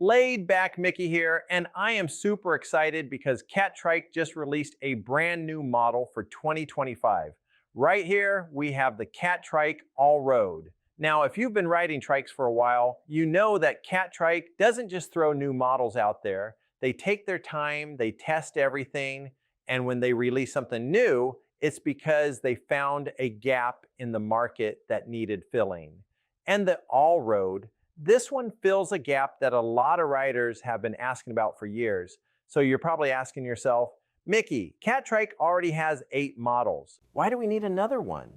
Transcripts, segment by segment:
Laid back Mickey here, and I am super excited because Catrike just released a brand new model for 2025. Right here, we have the Catrike All-Road. Now, if you've been riding trikes for a while, you know that Catrike doesn't just throw new models out there. They take their time, they test everything, and when they release something new, it's because they found a gap in the market that needed filling. And the All-Road, this one fills a gap that a lot of riders have been asking about for years. So you're probably asking yourself, Mickey, Catrike already has 8 models. Why do we need another one?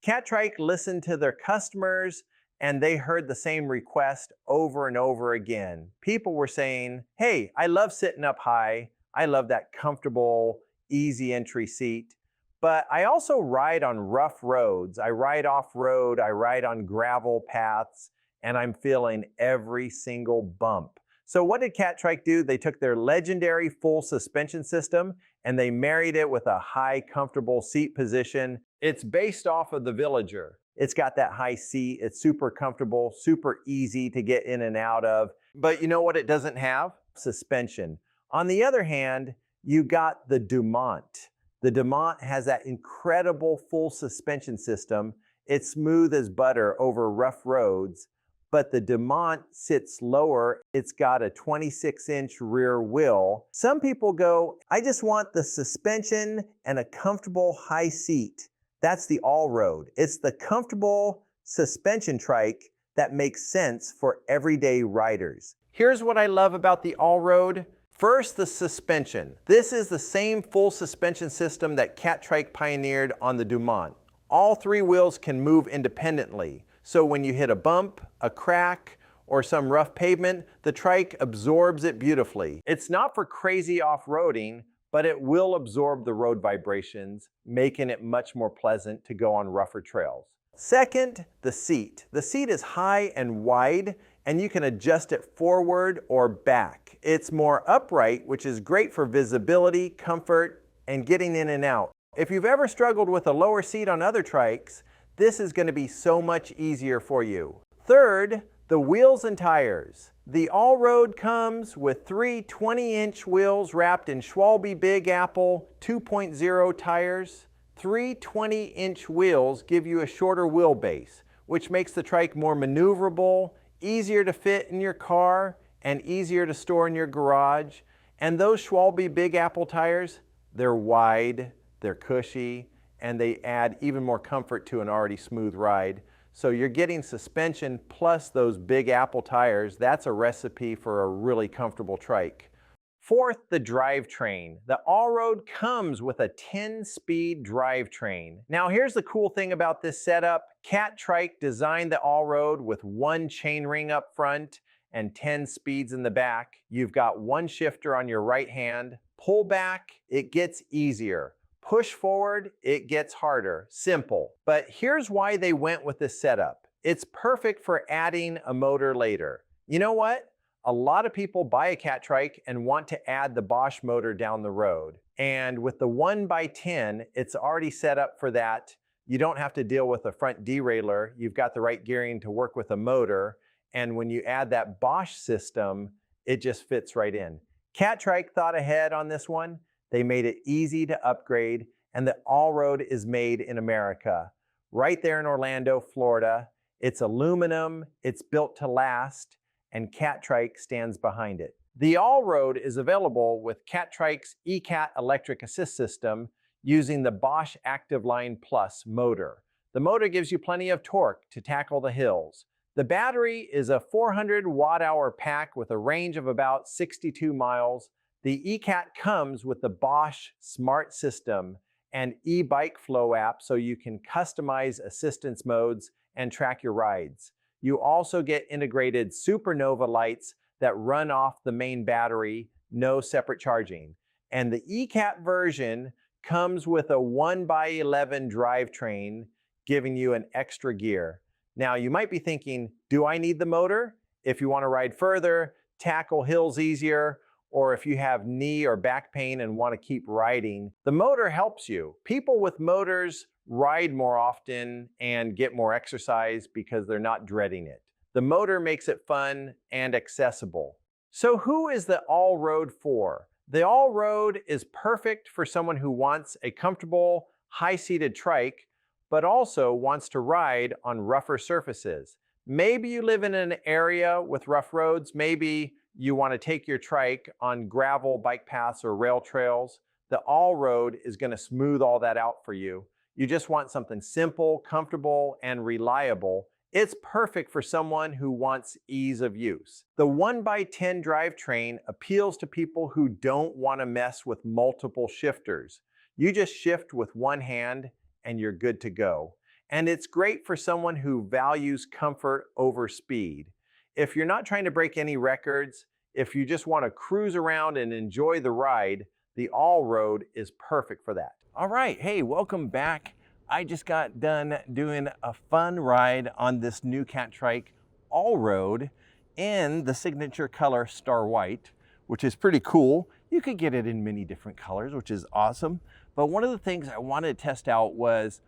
Catrike listened to their customers and they heard the same request over and over again. People were saying, hey, I love sitting up high. I love that comfortable, easy entry seat. But I also ride on rough roads. I ride off-road, I ride on gravel paths, and I'm feeling every single bump. So what did Catrike do? They took their legendary full suspension system and they married it with a high, comfortable seat position. It's based off of the Villager. It's got that high seat. It's super comfortable, super easy to get in and out of. But you know what it doesn't have? Suspension. On the other hand, you got the Dumont. The Dumont has that incredible full suspension system. It's smooth as butter over rough roads. But the Dumont sits lower. It's got a 26-inch rear wheel. Some people go, I just want the suspension and a comfortable high seat. That's the All-Road. It's the comfortable suspension trike that makes sense for everyday riders. Here's what I love about the All-Road. First, the suspension. This is the same full suspension system that Catrike pioneered on the Dumont. All 3 wheels can move independently. So when you hit a bump, a crack, or some rough pavement, the trike absorbs it beautifully. It's not for crazy off-roading, but it will absorb the road vibrations, making it much more pleasant to go on rougher trails. Second, the seat. The seat is high and wide, and you can adjust it forward or back. It's more upright, which is great for visibility, comfort, and getting in and out. If you've ever struggled with a lower seat on other trikes, this is going to be so much easier for you. Third, the wheels and tires. The All-Road comes with 3 20-inch wheels wrapped in Schwalbe Big Apple 2.0 tires. 3 20-inch wheels give you a shorter wheelbase, which makes the trike more maneuverable, easier to fit in your car, and easier to store in your garage. And those Schwalbe Big Apple tires, they're wide, they're cushy, and they add even more comfort to an already smooth ride. So you're getting suspension plus those Big Apple tires. That's a recipe for a really comfortable trike. Fourth, the drivetrain. The All-Road comes with a 10-speed drivetrain. Now here's the cool thing about this setup. Catrike designed the All-Road with 1 chainring up front and 10 speeds in the back. You've got 1 shifter on your right hand. Pull back, it gets easier. Push forward, it gets harder. Simple. But here's why they went with this setup. It's perfect for adding a motor later. You know what? A lot of people buy a Catrike and want to add the Bosch motor down the road. And with the 1x10, it's already set up for that. You don't have to deal with a front derailleur. You've got the right gearing to work with a motor. And when you add that Bosch system, it just fits right in. Catrike thought ahead on this one. They made it easy to upgrade, and the All-Road is made in America. Right there in Orlando, Florida. It's aluminum, it's built to last, and Catrike stands behind it. The All-Road is available with Catrike's eCat electric assist system using the Bosch Active Line Plus motor. The motor gives you plenty of torque to tackle the hills. The battery is a 400 watt-hour pack with a range of about 62 miles. The eCat comes with the Bosch Smart System and e-bike flow app so you can customize assistance modes and track your rides. You also get integrated supernova lights that run off the main battery, no separate charging. And the eCat version comes with a 1x11 drivetrain, giving you an extra gear. Now you might be thinking, do I need the motor? If you want to ride further, tackle hills easier, or if you have knee or back pain and want to keep riding, the motor helps you. People with motors ride more often and get more exercise because they're not dreading it. The motor makes it fun and accessible. So who is the all-road for? The all-road is perfect for someone who wants a comfortable, high-seated trike, but also wants to ride on rougher surfaces. Maybe you live in an area with rough roads. Maybe you want to take your trike on gravel bike paths or rail trails. The all-road is going to smooth all that out for you. You just want something simple, comfortable, and reliable. It's perfect for someone who wants ease of use. The 1x10 drivetrain appeals to people who don't want to mess with multiple shifters. You just shift with one hand and you're good to go. And it's great for someone who values comfort over speed. If you're not trying to break any records, if you just want to cruise around and enjoy the ride, the all-road is perfect for that. All right, hey, welcome back. I just got done doing a fun ride on this new Catrike all-road in the signature color Star White, which is pretty cool. You could get it in many different colors, which is awesome. But one of the things I wanted to test out was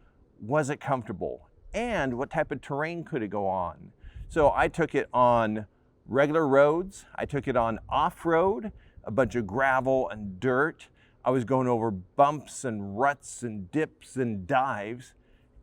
it comfortable? And what type of terrain could it go on? So I took it on regular roads. I took it on off-road, a bunch of gravel and dirt. I was going over bumps and ruts and dips and dives,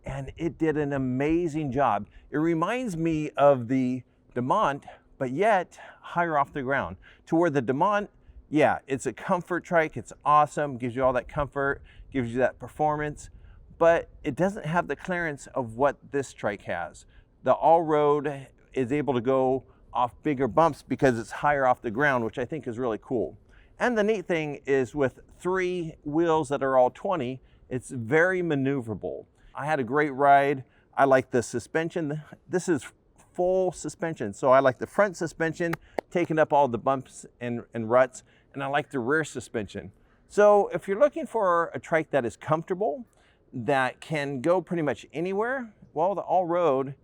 and it did an amazing job. It reminds me of the Demont, but yet higher off the ground. To where the Demont, yeah, it's a comfort trike. It's awesome, gives you all that comfort, gives you that performance, but it doesn't have the clearance of what this trike has. The all-road is able to go off bigger bumps because it's higher off the ground, which I think is really cool. And the neat thing is with 3 wheels that are all 20, it's very maneuverable. I had a great ride. I like the suspension. This is full suspension. So I like the front suspension, taking up all the bumps and ruts, and I like the rear suspension. So if you're looking for a trike that is comfortable, that can go pretty much anywhere, well, the all-road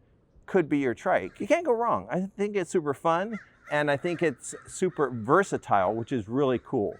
could be your trike. You can't go wrong. I think it's super fun. And I think it's super versatile, which is really cool.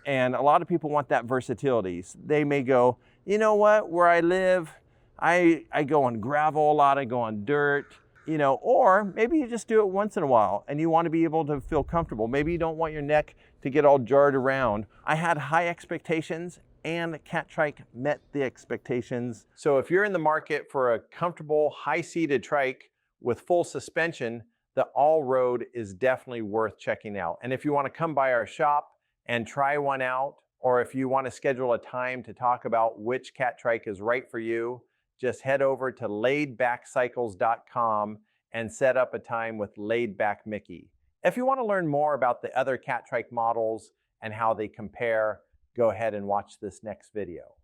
And a lot of people want that versatility. They may go, you know what, where I live, I go on gravel a lot, I go on dirt, you know, or maybe you just do it once in a while and you want to be able to feel comfortable. Maybe you don't want your neck to get all jarred around. I had high expectations and Catrike met the expectations. So if you're in the market for a comfortable, high-seated trike with full suspension, the all-road is definitely worth checking out. And if you want to come by our shop and try one out, or if you want to schedule a time to talk about which Catrike is right for you, just head over to laidbackcycles.com and set up a time with Laidback Mickey. If you want to learn more about the other Catrike models and how they compare, go ahead and watch this next video.